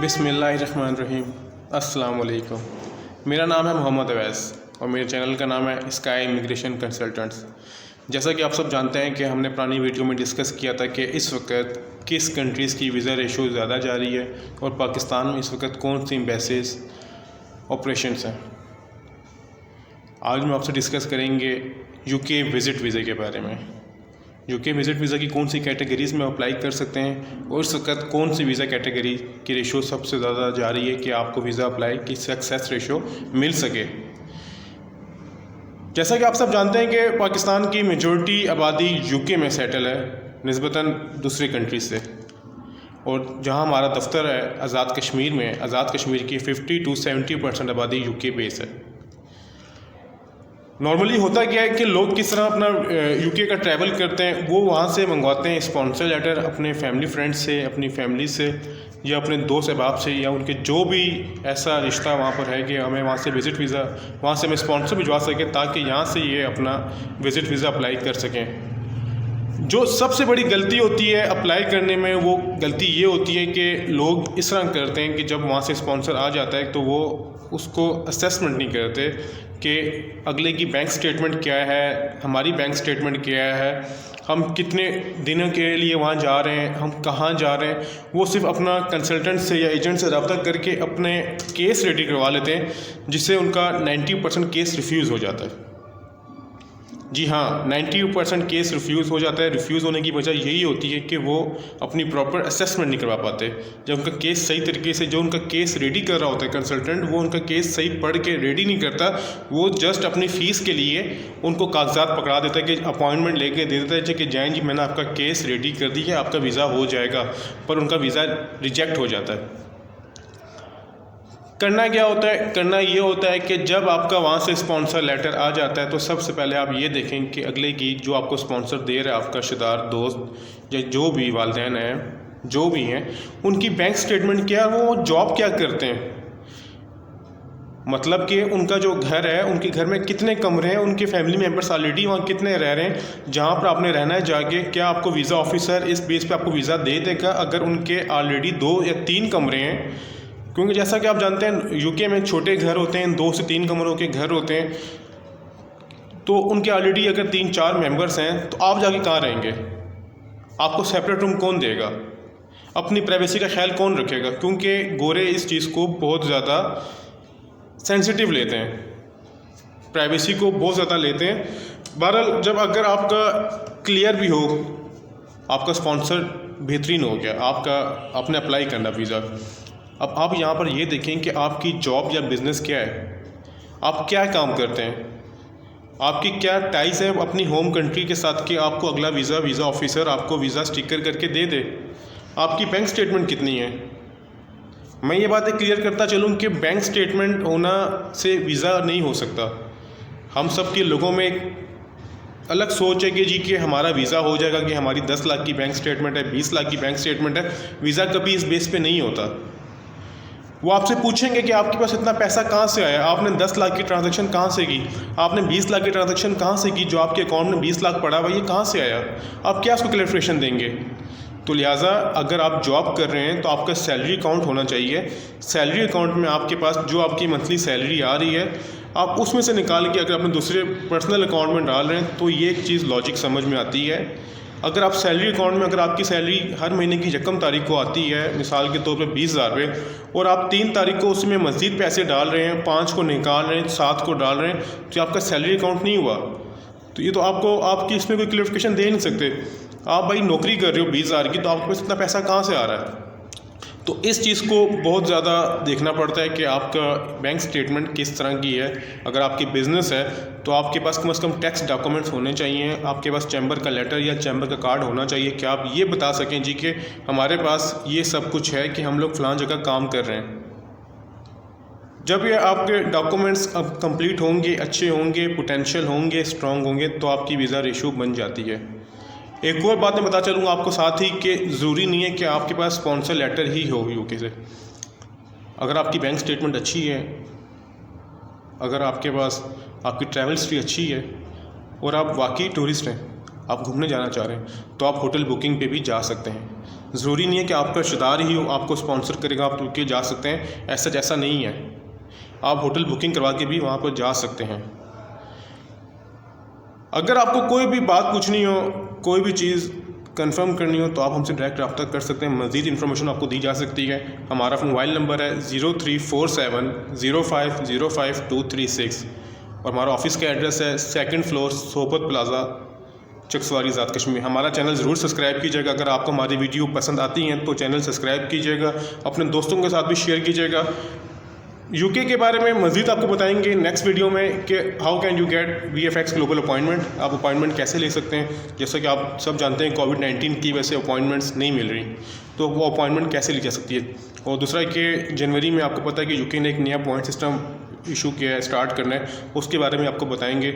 बिस्मिल्लाहिर्रहमानिर्रहीम। अस्सलाम वालेकुम। मेरा नाम है मोहम्मद अवैस और मेरे चैनल का नाम है स्काई इमिग्रेशन कंसल्टेंट्स। जैसा कि आप सब जानते हैं कि हमने पुरानी वीडियो में डिस्कस किया था कि इस वक्त किस कंट्रीज़ की वीज़ा रेशो ज़्यादा जा रही है और पाकिस्तान में इस वक्त कौन सी एम्बेसीज ऑपरेशंस हैं। आज हम आपसे डिस्कस करेंगे यूके विज़िट वीज़े के बारे में। यूके विज़िट वीज़ा की कौन सी कैटेगरीज़ में अप्लाई कर सकते हैं और इस वक्त कौन सी वीज़ा कैटेगरी की रेशो सबसे ज़्यादा जा रही है कि आपको वीज़ा अप्लाई की सक्सेस रेशो मिल सके। जैसा कि आप सब जानते हैं कि पाकिस्तान की मेजॉरिटी आबादी यूके में सेटल है निस्बतन दूसरी कंट्रीज से, और जहां हमारा दफ्तर है आज़ाद कश्मीर में, आज़ाद कश्मीर की 50 to 70% आबादी यूके बेस है। नॉर्मली होता क्या है कि लोग किस तरह अपना यूके का ट्रैवल करते हैं, वो वहाँ से मंगवाते हैं स्पॉन्सर लेटर अपने फैमिली फ्रेंड्स से, अपनी फैमिली से या अपने दोस्त अहबाब से, या उनके जो भी ऐसा रिश्ता वहाँ पर है कि हमें वहाँ से विज़िट वीज़ा, वहाँ से हमें स्पॉन्सर भिजवा सकें ताकि यहाँ से ये अपना विज़िट वीज़ा अप्लाई कर सकें। जो सबसे बड़ी गलती होती है अप्लाई करने में, वो गलती ये होती है कि लोग इस तरह करते हैं कि जब वहाँ से स्पॉन्सर आ जाता है तो वो उसको असेसमेंट नहीं करते कि अगले की बैंक स्टेटमेंट क्या है, हमारी बैंक स्टेटमेंट क्या है, हम कितने दिनों के लिए वहाँ जा रहे हैं, हम कहाँ जा रहे हैं। वो सिर्फ अपना कंसल्टेंट से या एजेंट से रब्ता करके अपने केस रेडी करवा लेते हैं, जिससे उनका 90% केस रिफ्यूज़ हो जाता है। जी हाँ, 90% केस रिफ्यूज़ हो जाता है। रिफ्यूज़ होने की वजह यही होती है कि वो अपनी प्रॉपर असेसमेंट नहीं करवा पाते। जब उनका केस सही तरीके से, जो उनका केस रेडी कर रहा होता है कंसल्टेंट, वो उनका केस सही पढ़ के रेडी नहीं करता। वो जस्ट अपनी फ़ीस के लिए उनको कागजात पकड़ा देता है कि अपॉइंटमेंट लेके दे देता है कि जैन जी मैंने आपका केस रेडी कर दिया, आपका वीज़ा हो जाएगा, पर उनका वीज़ा रिजेक्ट हो जाता है। करना क्या होता है, करना ये होता है कि जब आपका वहाँ से स्पॉन्सर लेटर आ जाता है तो सबसे पहले आप ये देखें कि अगले की जो आपको स्पॉन्सर दे रहा है, आपका रिश्तेदार, दोस्त या जो भी वालिदैन हैं, जो भी हैं, उनकी बैंक स्टेटमेंट क्या है, वो जॉब क्या करते हैं। मतलब कि उनका जो घर है, उनके घर में कितने कमरे हैं, उनके फैमिली मेम्बर्स ऑलरेडी वहाँ कितने रह रहे हैं, जहाँ पर आपने रहना है जाके, क्या आपको वीज़ा ऑफिसर इस बेस पे आपको वीज़ा दे देगा अगर उनके ऑलरेडी 2 या 3 कमरे हैं। क्योंकि जैसा कि आप जानते हैं यूके में छोटे घर होते हैं, 2 से 3 कमरों के घर होते हैं, तो उनके ऑलरेडी अगर 3-4 मेंबर्स हैं तो आप जाके कहाँ रहेंगे, आपको सेपरेट रूम कौन देगा, अपनी प्राइवेसी का ख्याल कौन रखेगा। क्योंकि गोरे इस चीज़ को बहुत ज़्यादा सेंसिटिव लेते हैं, प्राइवेसी को बहुत ज़्यादा लेते हैं। बहरहाल जब अगर आपका क्लियर भी हो, आपका स्पॉन्सर बेहतरीन हो गया, आपने अप्लाई करना वीज़ा, अब आप यहाँ पर ये देखें कि आपकी जॉब या बिज़नेस क्या है, आप क्या काम करते हैं, आपकी क्या टाइज है अपनी होम कंट्री के साथ कि आपको अगला वीज़ा ऑफिसर आपको वीज़ा स्टिकर करके दे दे। आपकी बैंक स्टेटमेंट कितनी है। मैं ये बातें क्लियर करता चलूँ कि बैंक स्टेटमेंट होना से वीज़ा नहीं हो सकता। हम सब के लोगों में एक अलग सोच है कि जी कि हमारा वीज़ा हो जाएगा कि हमारी 10 लाख की बैंक स्टेटमेंट है, 20 लाख की बैंक स्टेटमेंट है। वीज़ा कभी इस बेस पे नहीं होता। वो आपसे पूछेंगे कि आपके पास इतना पैसा कहाँ से आया, आपने 10 लाख की ट्रांजैक्शन कहाँ से की, आपने 20 लाख की ट्रांजैक्शन कहाँ से की, जो आपके अकाउंट में 20 लाख पड़ा हुआ ये कहाँ से आया, आप क्या उसको क्लैरिफिकेशन देंगे। तो लिहाजा अगर आप जॉब कर रहे हैं तो आपका सैलरी अकाउंट होना चाहिए। सैलरी अकाउंट में आपके पास जो आपकी मंथली सैलरी आ रही है, आप उसमें से निकाल के अगर अपने दूसरे पर्सनल अकाउंट में डाल रहे हैं तो ये एक चीज़ लॉजिक समझ में आती है। अगर आप सैलरी अकाउंट में, अगर आपकी सैलरी हर महीने की 1 तारीख को आती है, मिसाल के तौर पे 20,000 रुपये, और आप 3 तारीख को उसमें मज़ीद पैसे डाल रहे हैं, 5 को निकाल रहे हैं, 7 को डाल रहे हैं, तो आपका सैलरी अकाउंट नहीं हुआ। तो ये तो आपकी इसमें कोई क्लियरिफिकेशन दे नहीं सकते। आप भाई नौकरी कर रहे हो 20,000 की, तो आपके पास इतना पैसा कहाँ से आ रहा है। तो इस चीज़ को बहुत ज़्यादा देखना पड़ता है कि आपका बैंक स्टेटमेंट किस तरह की है। अगर आपकी बिज़नेस है तो आपके पास कम से कम टैक्स डॉक्यूमेंट्स होने चाहिए, आपके पास चैम्बर का लेटर या चैम्बर का कार्ड होना चाहिए कि आप ये बता सकें जी कि हमारे पास ये सब कुछ है कि हम लोग फ़लाँ जगह काम कर रहे हैं। जब ये आपके डॉक्यूमेंट्स अब कंप्लीट होंगे, अच्छे होंगे, पोटेंशियल होंगे, स्ट्रॉन्ग होंगे, तो आपकी वीज़ा रेशो बन जाती है। एक और बात मैं बता चलूँगा आपको साथ ही कि ज़रूरी नहीं है कि आपके पास स्पॉन्सर लेटर ही हो यूके से। अगर आपकी बैंक स्टेटमेंट अच्छी है, अगर आपके पास आपकी ट्रैवल हिस्ट्री अच्छी है और आप वाकई टूरिस्ट हैं, आप घूमने जाना चाह रहे हैं तो आप होटल बुकिंग पे भी जा सकते हैं। ज़रूरी नहीं है कि आपका रिश्तेदार ही हो आपको स्पॉन्सर करेगा आप रुक के जा सकते हैं, ऐसा नहीं है। आप होटल बुकिंग करवा के भी वहाँ पर जा सकते हैं। अगर आपको कोई भी बात पूछनी हो, कोई भी चीज़ कंफर्म करनी हो तो आप हमसे डायरेक्ट रब्ता कर सकते हैं। मज़ीद इन्फॉर्मेशन आपको दी जा सकती है। हमारा मोबाइल नंबर है 0347050236 और हमारा ऑफिस का एड्रेस है 2nd फ्लोर सोबत प्लाज़ा, चकसवारी, ज़ात कश्मीर। हमारा चैनल ज़रूर सब्सक्राइब कीजिएगा। अगर आपको हमारी वीडियो पसंद आती हैं तो चैनल सब्सक्राइब कीजिएगा, अपने दोस्तों के साथ भी शेयर कीजिएगा। यूके के बारे में मज़ीद आपको बताएंगे नेक्स्ट वीडियो में कि how can you get VFX global appointment. आप अपॉइंटमेंट कैसे ले सकते हैं। जैसा कि आप सब जानते हैं कोविड-19 की वजह से अपॉइंटमेंट्स नहीं मिल रही, तो वो अपॉइंटमेंट कैसे ली जा सकती है। और दूसरा कि जनवरी में आपको पता है कि यूके ने एक नया पॉइंट सिस्टम इशू किया है, स्टार्ट करना है, उसके बारे में आपको बताएंगे।